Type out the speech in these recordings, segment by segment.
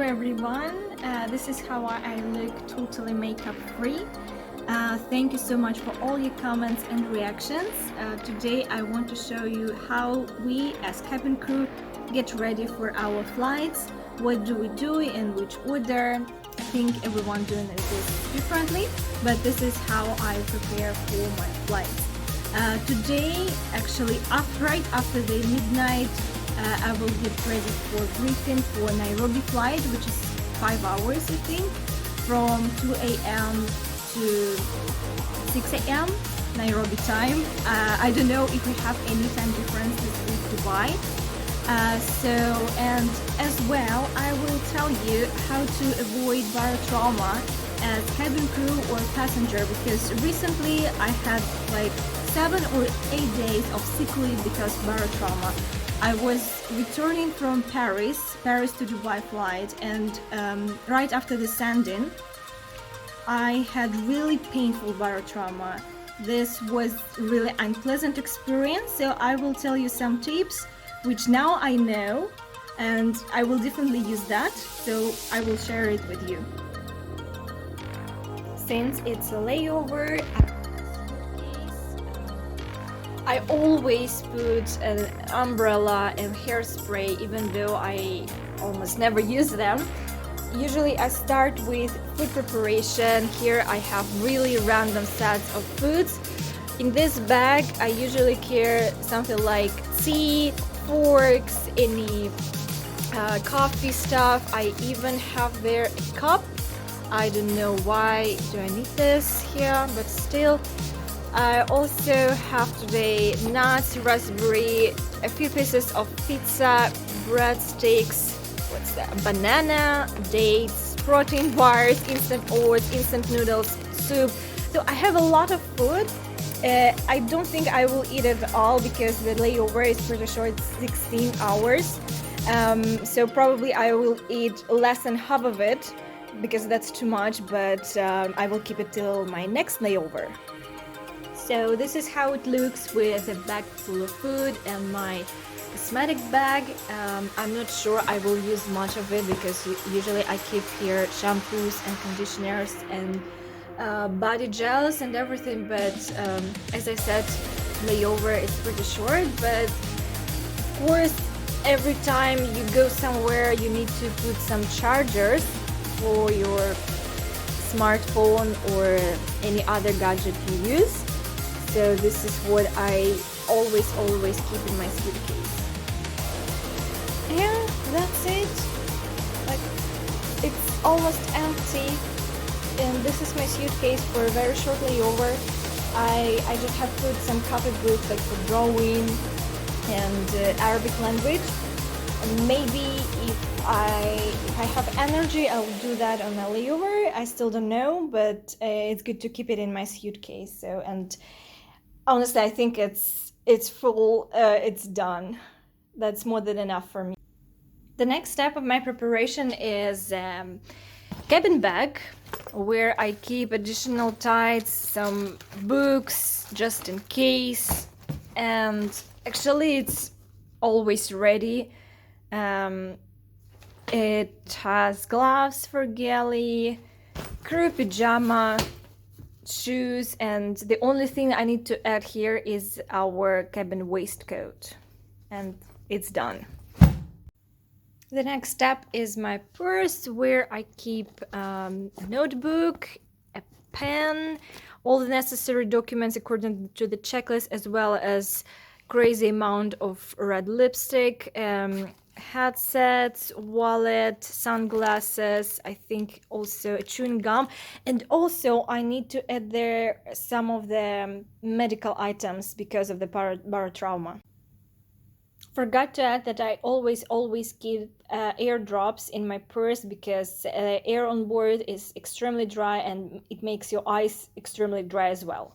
everyone, this is how I look totally makeup free. Thank you so much for all your comments and reactions. Today I want to show you how we as cabin crew get ready for our flights. What do we do, in which order? I think everyone doing this differently, but this is how I prepare for my flights. Today, actually, right after the midnight, I will get ready for briefing for Nairobi flight, which is 5 hours, I think, from 2 a.m. to 6 a.m. Nairobi time. I don't know if we have any time differences with Dubai. And as well, I will tell you how to avoid barotrauma as cabin crew or passenger, because recently I had like 7 or 8 days of sick leave because of barotrauma. I was returning from Paris to Dubai flight, and right after the landing, I had really painful barotrauma. This was really unpleasant experience, so I will tell you some tips which now I know, and I will definitely use that, so I will share it with you. Since it's a layover, I always put an umbrella and hairspray, even though I almost never use them. Usually I start with food preparation. Here I have really random sets of foods. In this bag I usually carry something like tea, forks, any coffee stuff. I even have there a cup. I don't know why do I need this here, but still. I also have today nuts, raspberry, a few pieces of pizza, breadsticks, what's that? Banana, dates, protein bars, instant oats, instant noodles, soup. So I have a lot of food. I don't think I will eat it all because the layover is pretty short, 16 hours. So probably I will eat less than half of it because that's too much, but I will keep it till my next layover. So this is how it looks with a bag full of food and my cosmetic bag. I'm not sure I will use much of it because usually I keep here shampoos and conditioners and body gels and everything, but as I said, layover is pretty short, but of course every time you go somewhere you need to put some chargers for your smartphone or any other gadget you use. So this is what I always keep in my suitcase. And that's it. Like, it's almost empty. And this is my suitcase for a very short layover. I just have put some copy books like for drawing and Arabic language. And maybe if I have energy, I'll do that on my layover. I still don't know, but it's good to keep it in my suitcase. So, and honestly, I think it's full, it's done. That's more than enough for me. The next step of my preparation is cabin bag, where I keep additional tights, some books, just in case. And actually, it's always ready. It has gloves for galley, crew pajama, shoes, and the only thing I need to add here is our cabin waistcoat, and it's done. The next step is my purse, where I keep a notebook, a pen, all the necessary documents according to the checklist, as well as crazy amount of red lipstick, headsets, wallet, sunglasses, I think also a chewing gum, and also I need to add there some of the medical items because of the barotrauma. Forgot to add that I always keep air drops in my purse because air on board is extremely dry and it makes your eyes extremely dry as well.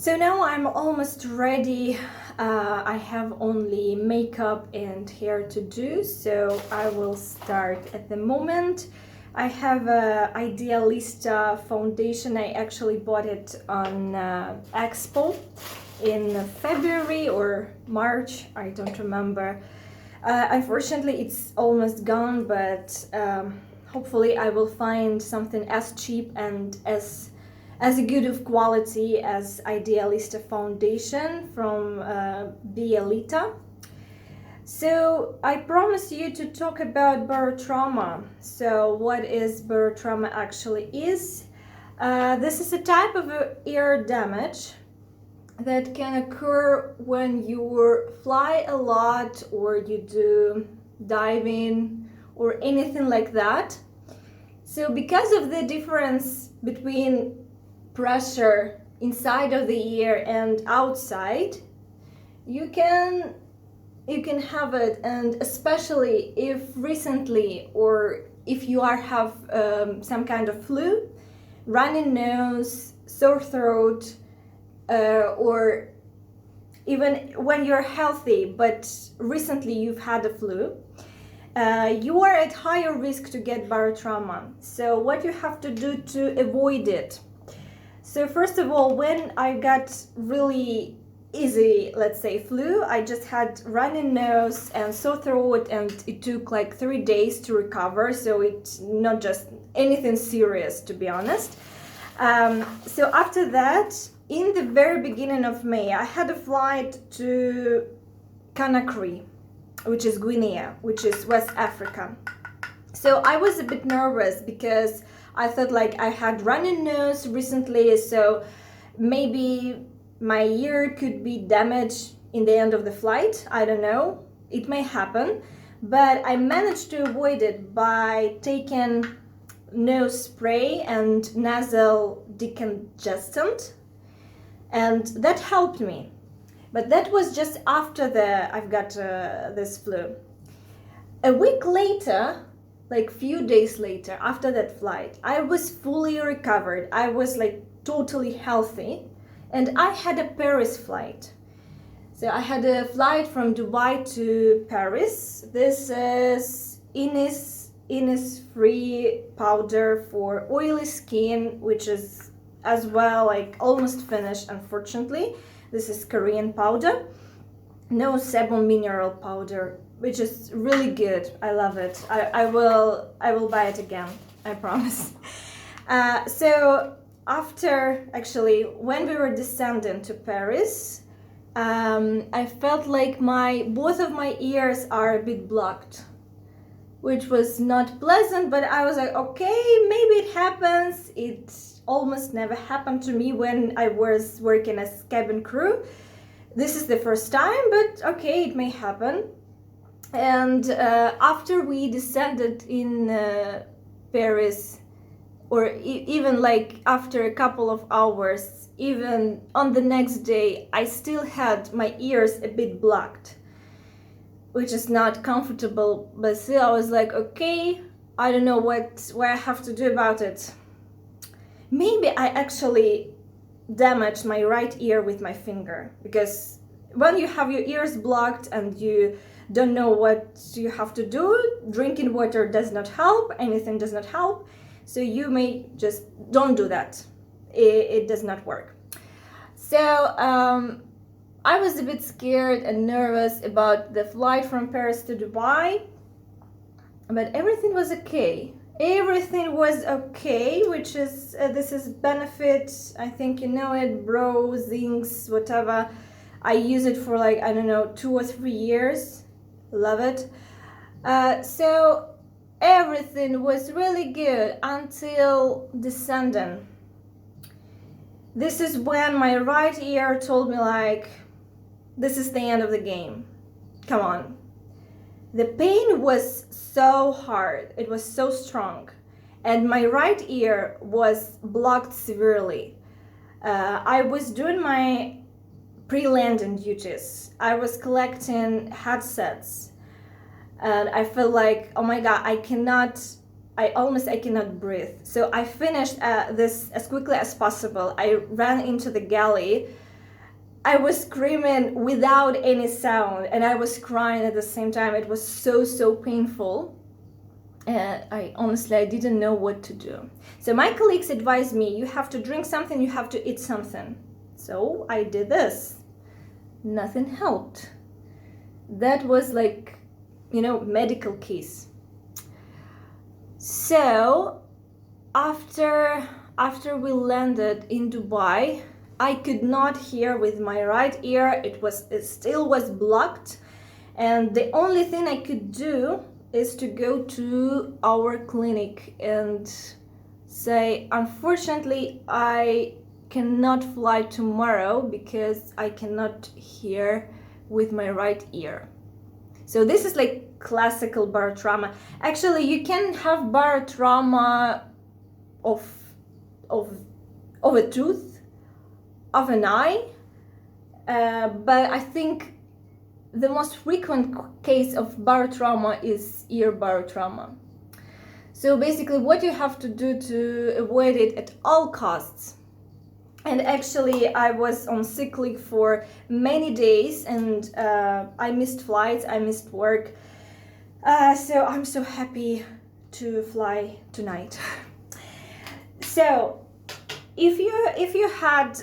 So now I'm almost ready. I have only makeup and hair to do, so I will start at the moment. I have a Idealista foundation. I actually bought it on Expo in February or March, I don't remember. Unfortunately, it's almost gone, but hopefully I will find something as cheap and as good of quality as Idealista foundation from Bielita. So I promise you to talk about barotrauma. So what is barotrauma actually is? This is a type of ear damage that can occur when you fly a lot or you do diving or anything like that. So because of the difference between pressure inside of the ear and outside, you can have it, and especially if recently or if you have some kind of flu, runny nose, sore throat, or even when you're healthy but recently you've had a flu, you are at higher risk to get barotrauma. So what you have to do to avoid it? So first of all, when I got really easy, let's say, flu, I just had runny nose and sore throat, and it took like 3 days to recover, so it's not just anything serious, to be honest. So after that, in the very beginning of May, I had a flight to Conakry, which is Guinea, which is West Africa. So I was a bit nervous because I thought like I had runny nose recently, so maybe my ear could be damaged in the end of the flight. I don't know, it may happen, but I managed to avoid it by taking nose spray and nasal decongestant, and that helped me. But that was just after I've got this flu. A week later, like few days later, after that flight, I was fully recovered. I was like totally healthy, and I had a Paris flight. So I had a flight from Dubai to Paris. This is Innisfree powder for oily skin, which is as well like almost finished, unfortunately. This is Korean powder. No sebum mineral powder, which is really good. I love it. I will buy it again, I promise. So after, actually, when we were descending to Paris, I felt like both of my ears are a bit blocked, which was not pleasant, but I was like, okay, maybe it happens. It almost never happened to me when I was working as cabin crew. This is the first time, but okay, it may happen. And after we descended in Paris, or even like after a couple of hours, even on the next day, I still had my ears a bit blocked, which is not comfortable, but still I was like, okay, I don't know what I have to do about it. Maybe I actually damaged my right ear with my finger, because when you have your ears blocked and you don't know what you have to do, drinking water does not help, anything does not help, so you may just don't do that. It does not work. So I was a bit scared and nervous about the flight from Paris to Dubai, but everything was okay. Everything was okay, which is, this is benefit, I think you know it, Bro, Zincs, whatever. I use it for like, I don't know, 2 or 3 years. Love it. So everything was really good until descending. This is when my right ear told me like, this is the end of the game. Come on. The pain was so hard, it was so strong, and my right ear was blocked severely. I was doing my pre-landing duties. I was collecting headsets, and I felt like, oh my god, I cannot breathe. So I finished this as quickly as possible. I ran into the galley I was screaming without any sound, and I was crying at the same time. It was so painful. I didn't know what to do. So my colleagues advised me, you have to drink something, you have to eat something. So I did this. Nothing helped. That was like, medical case. So after we landed in Dubai, I could not hear with my right ear. It still was blocked, and the only thing I could do is to go to our clinic and say, unfortunately, I cannot fly tomorrow because I cannot hear with my right ear. So this is like classical barotrauma. Actually, you can have barotrauma of a tooth, of an eye, but I think the most frequent case of barotrauma is ear barotrauma. So basically what you have to do to avoid it at all costs. And actually I was on sick leave for many days, and I missed flights, I missed work. So I'm so happy to fly tonight. So if you had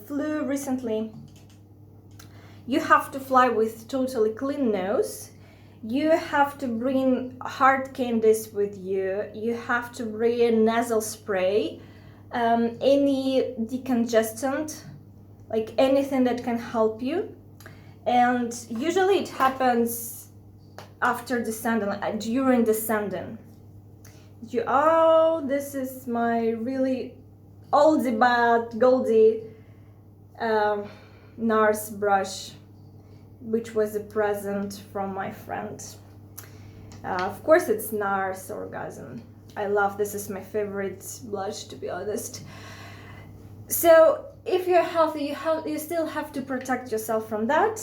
flu recently, you have to fly with totally clean nose. You have to bring hard candies with you. You have to bring nasal spray, any decongestant, like anything that can help you. And usually it happens after descending, during descending. This is my really oldie but goldie NARS brush, which was a present from my friend. Of course it's NARS Orgasm. I love this, is my favorite blush, to be honest. So if you're healthy, you still have to protect yourself from that.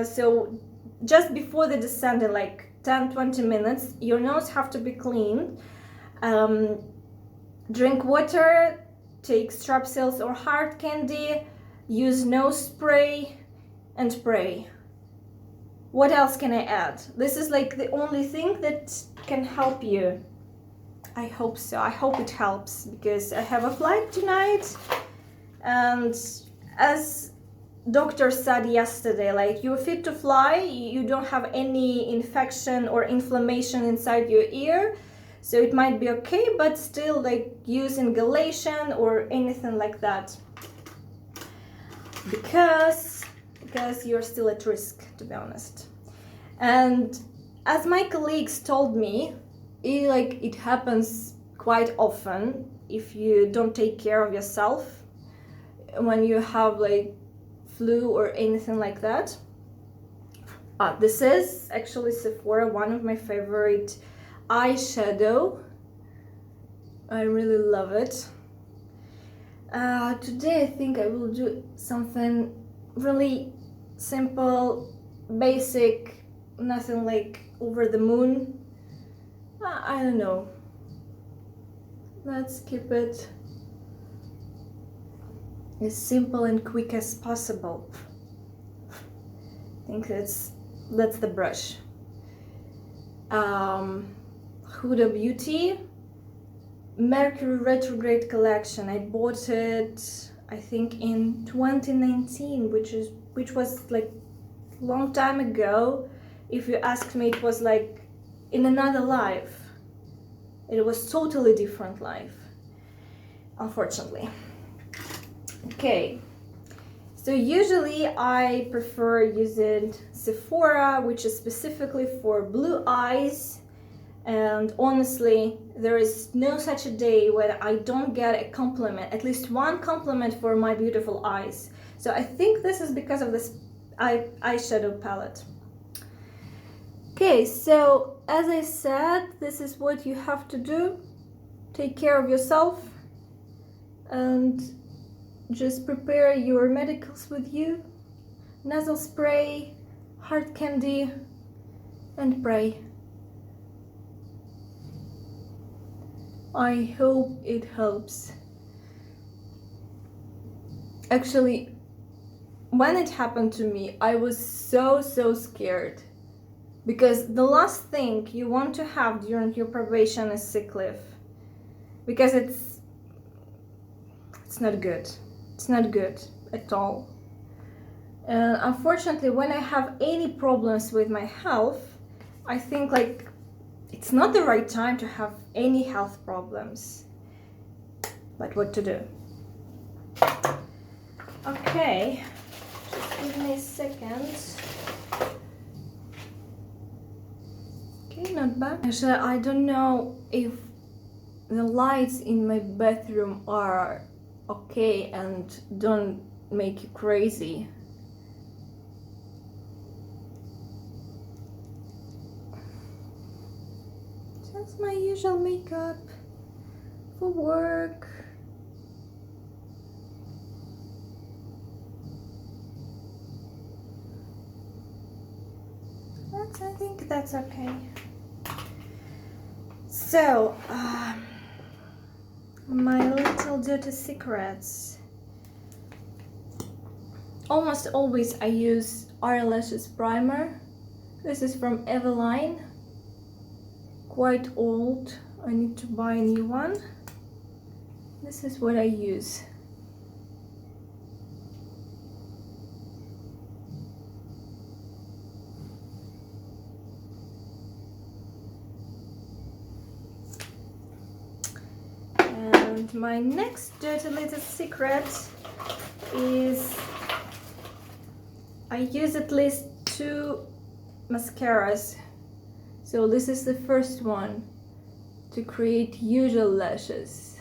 So just before the descent, like 10-20 minutes, your nose have to be clean. Drink water, take strepsils or hard candy, use nose spray, and pray. What else can I add? This is like the only thing that can help you. I hope so. I hope it helps, because I have a flight tonight, and as doctor said yesterday, like, you're fit to fly, you don't have any infection or inflammation inside your ear, so it might be okay, but still, like, use inhalation or anything like that, because you're still at risk, to be honest. And as my colleagues told me, it happens quite often if you don't take care of yourself when you have like flu or anything like that. This is actually Sephora, one of my favorite eyeshadow. I really love it. Today I think I will do something really simple, basic, nothing like over the moon. I don't know. Let's keep it as simple and quick as possible. I think that's the brush. Huda Beauty Mercury Retrograde collection. I bought it, I think, in 2019, which was like a long time ago. If you asked me, it was like in another life. It was totally different life, unfortunately. Okay, so usually I prefer using Sephora, which is specifically for blue eyes, and honestly, there is no such a day where I don't get a compliment, at least one compliment for my beautiful eyes. So I think this is because of this eyeshadow palette. Okay, so as I said, this is what you have to do. Take care of yourself and just prepare your medicals with you. Nasal spray, hard candy, and pray. I hope it helps. Actually, when it happened to me, I was so scared, because the last thing you want to have during your probation is sick leave, because it's not good. It's not good at all. And unfortunately, when I have any problems with my health, I think like it's not the right time to have any health problems. But what to do? Okay, just give me a second. Okay, not bad. Actually, I don't know if the lights in my bathroom are okay and don't make you crazy. Just my usual makeup for work. I think that's okay. So, my little dirty secrets. Almost always I use eyelashes primer. This is from Eveline. Quite old. I need to buy a new one. This is what I use. And my next dirty little secret is I use at least 2 mascaras. So this is the first one to create usual lashes,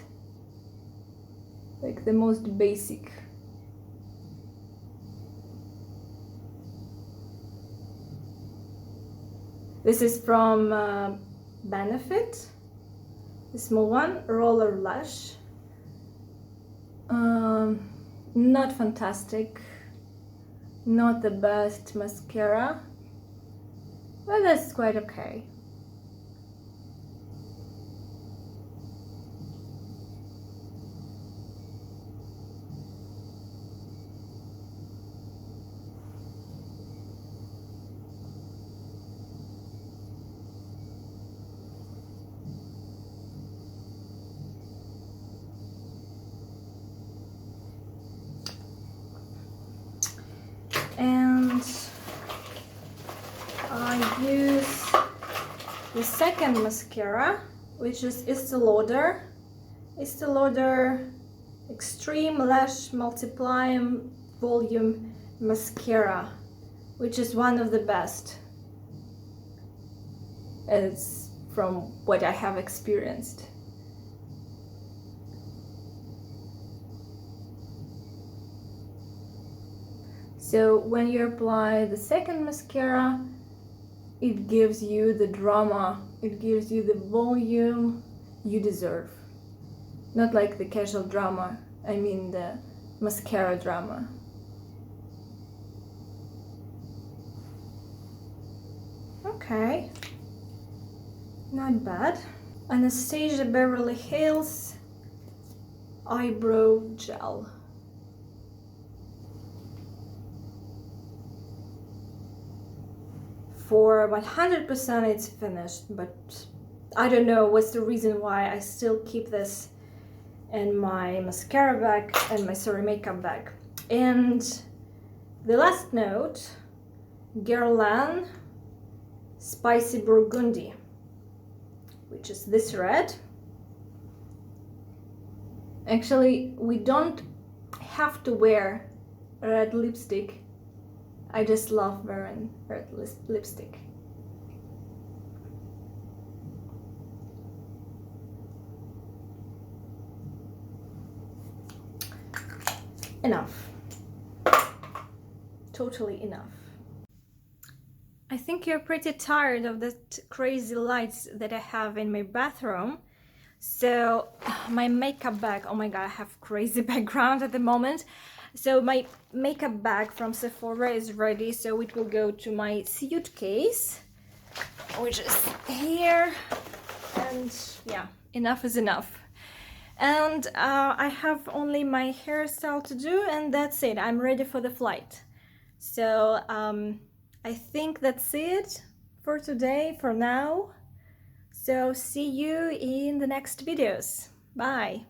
like the most basic. This is from Benefit, the small one, Roller Lash. Not fantastic, not the best mascara, but that's quite okay. And I use the second mascara, which is Estee Lauder Extreme Lash Multiplying Volume Mascara, which is one of the best. It's from what I have experienced. So when you apply the second mascara, it gives you the drama, it gives you the volume you deserve. Not like the casual drama, I mean the mascara drama. Okay, not bad. Anastasia Beverly Hills Eyebrow Gel. For 100% it's finished, but I don't know what's the reason why I still keep this in my mascara bag and my makeup bag. And the last note, Guerlain Spicy Burgundy, which is this red. Actually, we don't have to wear red lipstick. I just love wearing red lipstick. Enough. Totally enough. I think you're pretty tired of the crazy lights that I have in my bathroom. So my makeup bag, oh my god, I have crazy background at the moment. So my makeup bag from Sephora is ready, so it will go to my suitcase, which is here. And yeah, enough is enough. And I have only my hairstyle to do, and that's it. I'm ready for the flight. So I think that's it for today, for now. So see you in the next videos. Bye.